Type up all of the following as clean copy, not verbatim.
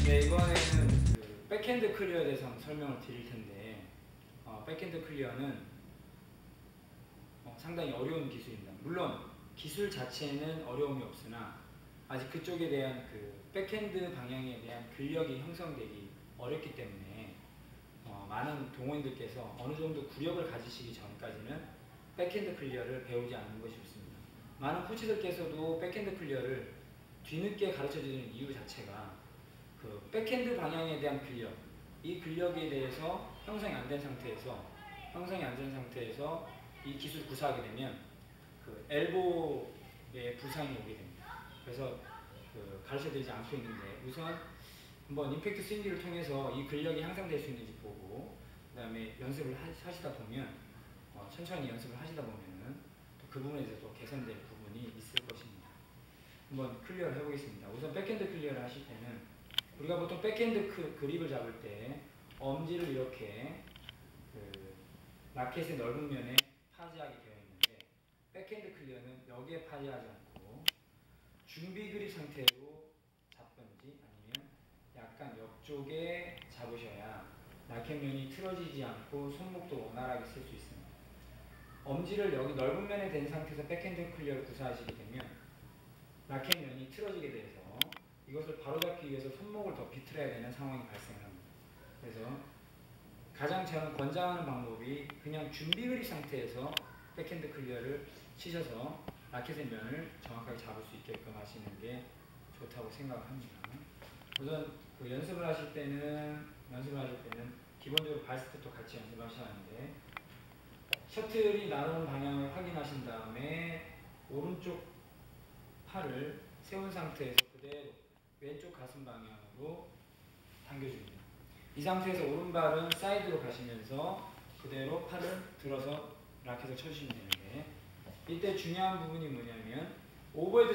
네, 이번에는 그 백핸드 클리어에 대해서 한번 설명을 드릴 텐데, 백핸드 클리어는 상당히 어려운 기술입니다. 물론 기술 자체는 어려움이 없으나 아직 그쪽에 대한 그 백핸드 방향에 대한 근력이 형성되기 어렵기 때문에 많은 동호인들께서 어느 정도 구력을 가지시기 전까지는 백핸드 클리어를 배우지 않는 것이 좋습니다. 많은 코치들께서도 백핸드 클리어를 뒤늦게 가르쳐주는 이유 자체가 그 백핸드 방향에 대한 근력, 이 근력에 대해서 형성이 안 된 상태에서 이 기술을 구사하게 되면 그 엘보에 부상이 오게 됩니다. 그래서 가르쳐드리지 않고 있는데, 우선 한번 임팩트 스윙기를 통해서 이 근력이 향상될 수 있는지 보고, 그 다음에 연습을 하시다 보면 천천히 연습을 하시다 보면은 또 그 부분에 대해서 또 개선될 부분이 있을 것입니다. 한번 클리어를 해보겠습니다. 우선 백핸드 클리어를 하실 때는 우리가 보통 백핸드 그립을 잡을 때 엄지를 이렇게 그 라켓의 넓은 면에 파지하게 되어 있는데, 백핸드 클리어는 여기에 파지하지 않고 준비 그립 상태로 잡든지 아니면 약간 옆쪽에 잡으셔야 라켓면이 틀어지지 않고 손목도 원활하게 쓸 수 있습니다. 엄지를 여기 넓은 면에 댄 상태에서 백핸드 클리어를 구사하시게 되면 라켓면이 틀어지게 돼서 이것을 바로잡기 위해서 손목을 더 비틀어야 되는 상황이 발생합니다. 그래서 가장 저는 권장하는 방법이 그냥 준비 그립 상태에서 백핸드 클리어를 치셔서 라켓의 면을 정확하게 잡을 수 있게끔 하시는 게 좋다고 생각합니다. 우선 그 연습을 하실 때는 기본적으로 발스텝도 같이 연습하셔야 하는데, 셔틀이 나오는 방향을 확인하신 다음에 오른쪽 팔을 세운 상태에서 그대로 왼쪽 가슴 방향으로 당겨줍니다. 이 상태에서 오른발은 사이드로 가시면서 그대로 팔을 들어서 라켓을 쳐주시면 되는데, 이때 중요한 부분이 뭐냐면 오버헤드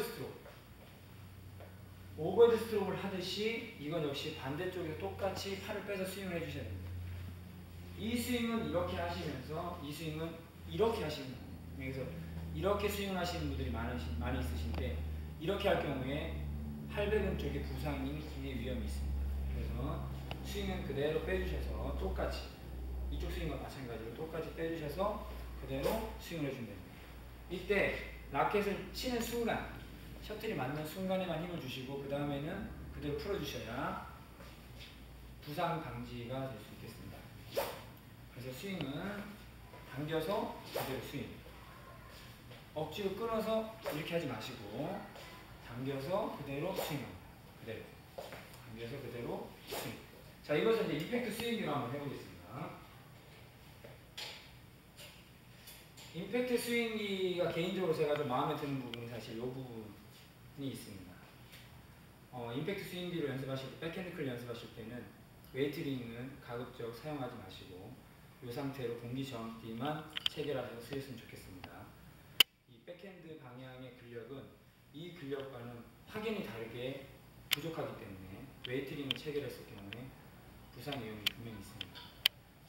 스트로크를 하듯이 이건 역시 반대쪽에서 똑같이 팔을 빼서 스윙을 해주셔야 됩니다. 이 스윙은 이렇게 하시면서 이 스윙은 이렇게 하시면 됩니다. 그래서 이렇게 스윙을 하시는 분들이 많이 있으신데, 이렇게 할 경우에 팔배근 쪽에 부상의 위험이 있습니다. 그래서 스윙은 그대로 빼주셔서 똑같이 이쪽 스윙과 마찬가지로 똑같이 빼주셔서 그대로 스윙을 해주면 됩니다. 이때 라켓을 치는 순간, 셔틀이 맞는 순간에만 힘을 주시고 그 다음에는 그대로 풀어주셔야 부상 방지가 될 수 있겠습니다. 그래서 스윙은 당겨서 그대로 스윙, 억지로 끊어서 이렇게 하지 마시고 당겨서 그대로 스윙합니다. 그대로 당겨서 그대로 스윙. 자, 이것은 이제 임팩트 스윙으로 한번 해보겠습니다. 임팩트 스윙기가 개인적으로 제가 좀 마음에 드는 부분이 사실 이 부분이 있습니다. 임팩트 스윙기로 연습하실 때, 백핸드 클 연습하실 때는 웨이트링은 가급적 사용하지 마시고 이 상태로 공기 저항띠만 체결하셔서 쓰셨으면 좋겠습니다. 이 백핸드 방향의 근력은 이 근력과는 확연히 다르게 부족하기 때문에 웨이트링을 체결했을 경우에 부상 위험이 분명히 있습니다.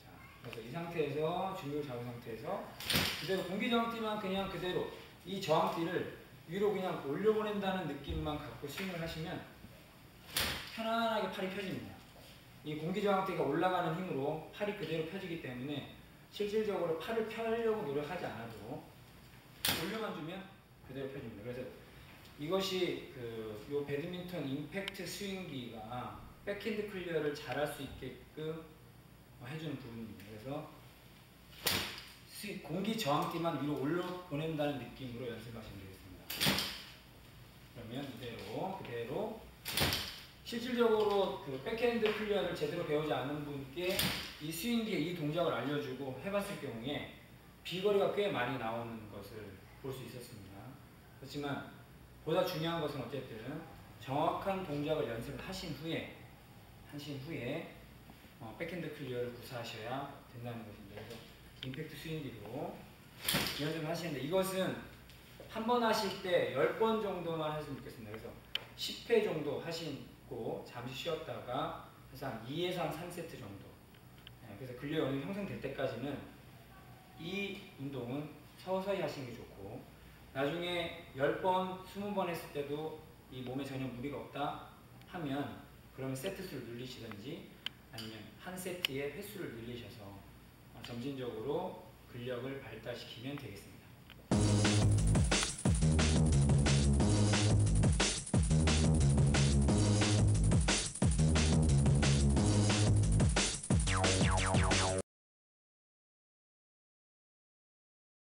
자, 그래서 이 상태에서 중력을 잡은 상태에서 그대로 공기 저항띠만 그냥 그대로 이 저항띠를 위로 그냥 올려보낸다는 느낌만 갖고 스윙을 하시면 편안하게 팔이 펴집니다. 이 공기 저항띠가 올라가는 힘으로 팔이 그대로 펴지기 때문에 실질적으로 팔을 펴려고 노력하지 않아도 올려만 주면 그대로 펴집니다. 그래서 이것이 요 배드민턴 임팩트 스윙기가 백핸드 클리어를 잘할 수 있게끔 해주는 부분입니다. 그래서 공기 저항띠만 위로 올려보낸다는 느낌으로 연습하시면 되겠습니다. 그러면 그대로 실질적으로 그 백핸드 클리어를 제대로 배우지 않는 분께 이 스윙기의 이 동작을 알려주고 해봤을 경우에 비거리가 꽤 많이 나오는 것을 볼 수 있었습니다. 그렇지만 보다 중요한 것은 어쨌든 정확한 동작을 연습을 하신 후에 백핸드 클리어를 구사하셔야 된다는 것입니다. 그래서 임팩트 스윙기로 연습을 하시는데, 이것은 한 번 하실 때 10번 정도만 하시면 좋겠습니다. 그래서 10회 정도 하시고 잠시 쉬었다가 그래서 한 2에서 3세트 정도. 그래서 근력 어느 정도 형성될 때까지는 이 운동은 서서히 하시는 게 좋고, 나중에 10번, 20번 했을 때도 이 몸에 전혀 무리가 없다 하면 그러면 세트 수를 늘리시든지 아니면 한 세트의 횟수를 늘리셔서 점진적으로 근력을 발달시키면 되겠습니다.